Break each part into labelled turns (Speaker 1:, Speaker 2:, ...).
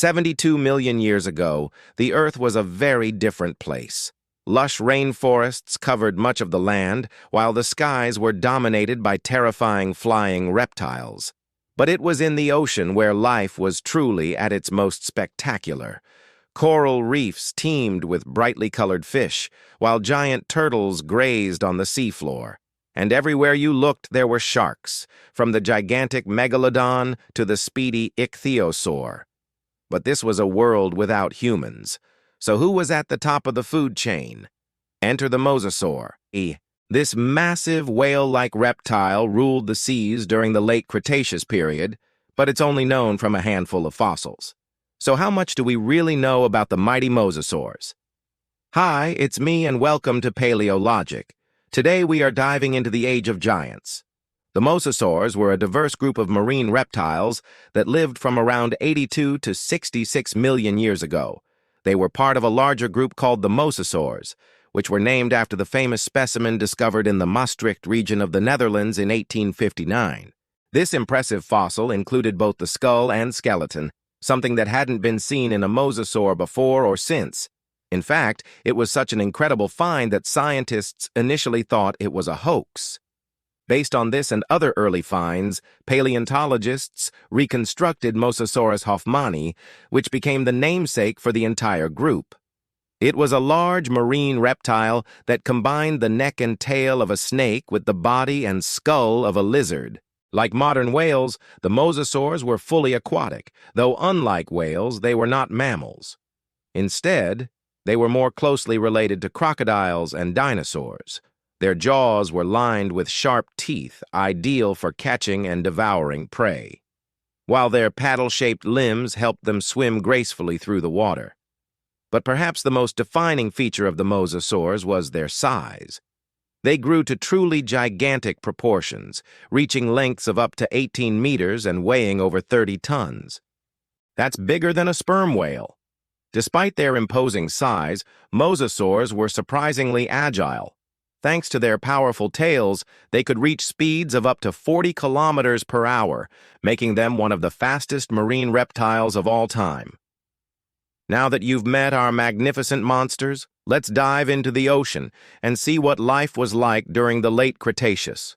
Speaker 1: 72 million years ago, the Earth was a very different place. Lush rainforests covered much of the land, while the skies were dominated by terrifying flying reptiles. But it was in the ocean where life was truly at its most spectacular. Coral reefs teemed with brightly colored fish, while giant turtles grazed on the seafloor. And everywhere you looked there were sharks, from the gigantic megalodon to the speedy ichthyosaur. But this was a world without humans. So who was at the top of the food chain? Enter the Mosasaur. This massive whale-like reptile ruled the seas during the Late Cretaceous period, but it's only known from a handful of fossils. So how much do we really know about the mighty Mosasaurs? Hi, it's me and welcome to Paleontology. Today we are diving into the Age of Giants. The Mosasaurs were a diverse group of marine reptiles that lived from around 82 to 66 million years ago. They were part of a larger group called the Mosasaurs, which were named after the famous specimen discovered in the Maastricht region of the Netherlands in 1859. This impressive fossil included both the skull and skeleton, something that hadn't been seen in a mosasaur before or since. In fact, it was such an incredible find that scientists initially thought it was a hoax. Based on this and other early finds, paleontologists reconstructed Mosasaurus hoffmani, which became the namesake for the entire group. It was a large marine reptile that combined the neck and tail of a snake with the body and skull of a lizard. Like modern whales, the mosasaurs were fully aquatic, though unlike whales, they were not mammals. Instead, they were more closely related to crocodiles and dinosaurs. Their jaws were lined with sharp teeth, ideal for catching and devouring prey, while their paddle-shaped limbs helped them swim gracefully through the water. But perhaps the most defining feature of the mosasaurs was their size. They grew to truly gigantic proportions, reaching lengths of up to 18 meters and weighing over 30 tons. That's bigger than a sperm whale. Despite their imposing size, mosasaurs were surprisingly agile. Thanks to their powerful tails, they could reach speeds of up to 40 kilometers per hour, making them one of the fastest marine reptiles of all time. Now that you've met our magnificent monsters, let's dive into the ocean and see what life was like during the Late Cretaceous.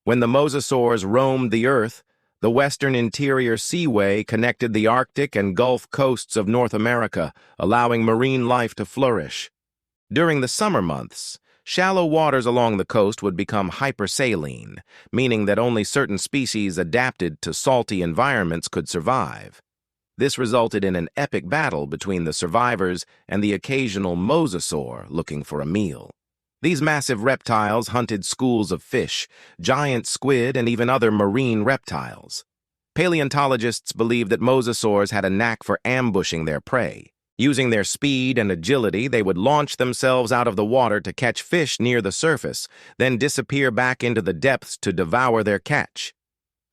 Speaker 1: When the mosasaurs roamed the Earth, the western interior seaway connected the Arctic and Gulf coasts of North America, allowing marine life to flourish. During the summer months, shallow waters along the coast would become hypersaline, meaning that only certain species adapted to salty environments could survive. This resulted in an epic battle between the survivors and the occasional mosasaur looking for a meal. These massive reptiles hunted schools of fish, giant squid, and even other marine reptiles. Paleontologists believe that mosasaurs had a knack for ambushing their prey. Using their speed and agility, they would launch themselves out of the water to catch fish near the surface, then disappear back into the depths to devour their catch.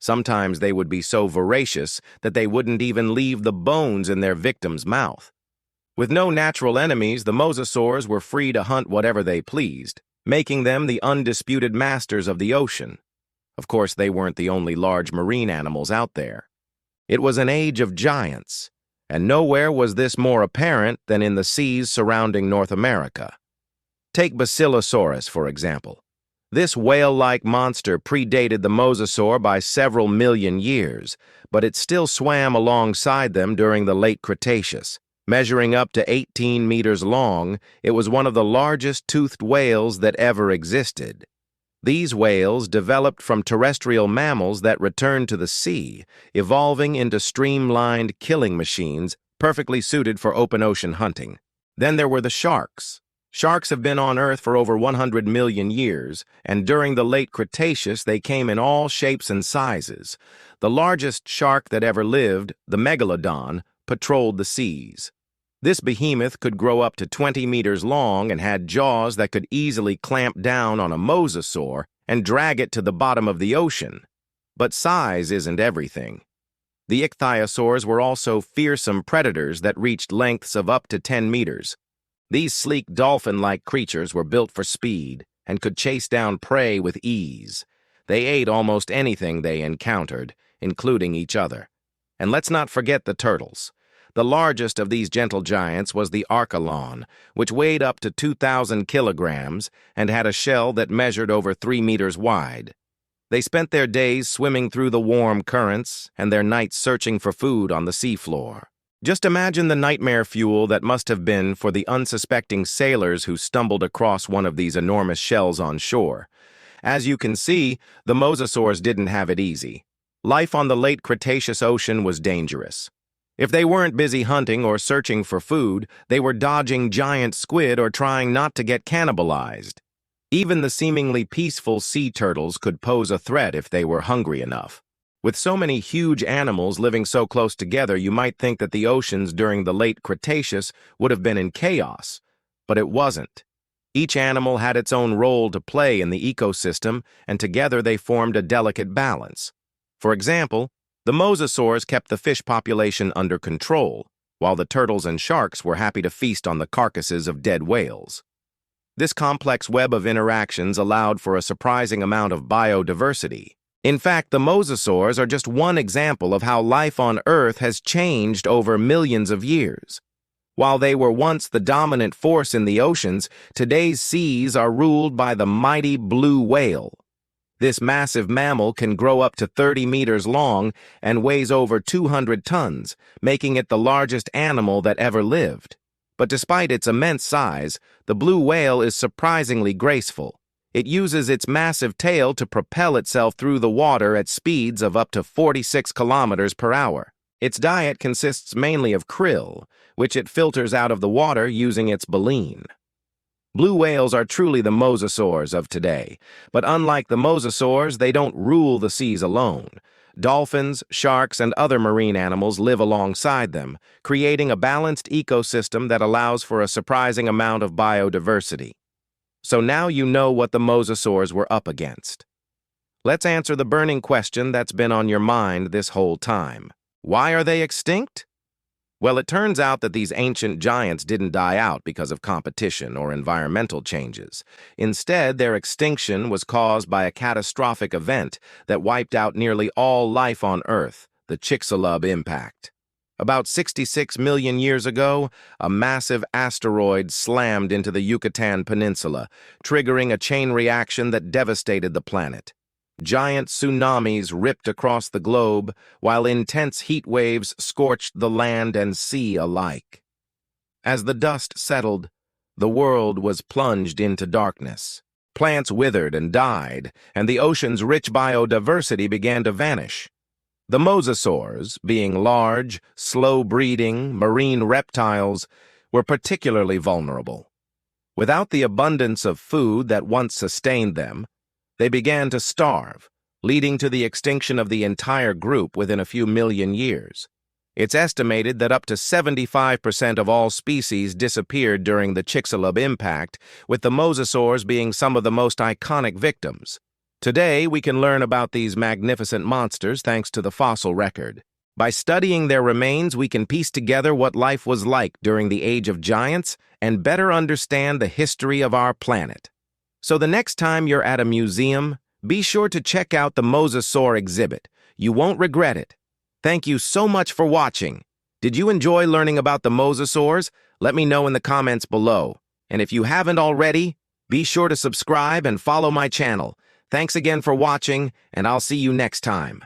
Speaker 1: Sometimes they would be so voracious that they wouldn't even leave the bones in their victim's mouth. With no natural enemies, the mosasaurs were free to hunt whatever they pleased, making them the undisputed masters of the ocean. Of course, they weren't the only large marine animals out there. It was an age of giants, and nowhere was this more apparent than in the seas surrounding North America. Take Basilosaurus, for example. This whale-like monster predated the mosasaur by several million years, but it still swam alongside them during the Late Cretaceous. Measuring up to 18 meters long, it was one of the largest toothed whales that ever existed. These whales developed from terrestrial mammals that returned to the sea, evolving into streamlined killing machines perfectly suited for open ocean hunting. Then there were the sharks. Sharks have been on Earth for over 100 million years, and during the Late Cretaceous they came in all shapes and sizes. The largest shark that ever lived, the megalodon, patrolled the seas. This behemoth could grow up to 20 meters long and had jaws that could easily clamp down on a mosasaur and drag it to the bottom of the ocean. But size isn't everything. The ichthyosaurs were also fearsome predators that reached lengths of up to 10 meters. These sleek dolphin-like creatures were built for speed and could chase down prey with ease. They ate almost anything they encountered, including each other. And let's not forget the turtles. The largest of these gentle giants was the archelon, which weighed up to 2,000 kilograms and had a shell that measured over 3 meters wide. They spent their days swimming through the warm currents and their nights searching for food on the seafloor. Just imagine the nightmare fuel that must have been for the unsuspecting sailors who stumbled across one of these enormous shells on shore. As you can see, the mosasaurs didn't have it easy. Life on the late Cretaceous ocean was dangerous. If they weren't busy hunting or searching for food, they were dodging giant squid or trying not to get cannibalized. Even the seemingly peaceful sea turtles could pose a threat if they were hungry enough. With so many huge animals living so close together, you might think that the oceans during the late Cretaceous would have been in chaos, but it wasn't. Each animal had its own role to play in the ecosystem, and together they formed a delicate balance. For example, the mosasaurs kept the fish population under control, while the turtles and sharks were happy to feast on the carcasses of dead whales. This complex web of interactions allowed for a surprising amount of biodiversity. In fact, the mosasaurs are just one example of how life on Earth has changed over millions of years. While they were once the dominant force in the oceans, today's seas are ruled by the mighty blue whale. This massive mammal can grow up to 30 meters long and weighs over 200 tons, making it the largest animal that ever lived. But despite its immense size, the blue whale is surprisingly graceful. It uses its massive tail to propel itself through the water at speeds of up to 46 kilometers per hour. Its diet consists mainly of krill, which it filters out of the water using its baleen. Blue whales are truly the mosasaurs of today, but unlike the mosasaurs, they don't rule the seas alone. Dolphins, sharks, and other marine animals live alongside them, creating a balanced ecosystem that allows for a surprising amount of biodiversity. So now you know what the mosasaurs were up against. Let's answer the burning question that's been on your mind this whole time. Why are they extinct? Well, it turns out that these ancient giants didn't die out because of competition or environmental changes. Instead, their extinction was caused by a catastrophic event that wiped out nearly all life on Earth, the Chicxulub impact. About 66 million years ago, a massive asteroid slammed into the Yucatan Peninsula, triggering a chain reaction that devastated the planet. Giant tsunamis ripped across the globe, while intense heat waves scorched the land and sea alike. As the dust settled, the world was plunged into darkness. Plants withered and died, and the ocean's rich biodiversity began to vanish. The mosasaurs, being large, slow-breeding, marine reptiles, were particularly vulnerable. Without the abundance of food that once sustained them, they began to starve, leading to the extinction of the entire group within a few million years. It's estimated that up to 75% of all species disappeared during the Chicxulub impact, with the mosasaurs being some of the most iconic victims. Today, we can learn about these magnificent monsters thanks to the fossil record. By studying their remains, we can piece together what life was like during the Age of Giants and better understand the history of our planet. So the next time you're at a museum, be sure to check out the Mosasaur exhibit. You won't regret it. Thank you so much for watching. Did you enjoy learning about the mosasaurs? Let me know in the comments below. And if you haven't already, be sure to subscribe and follow my channel. Thanks again for watching, and I'll see you next time.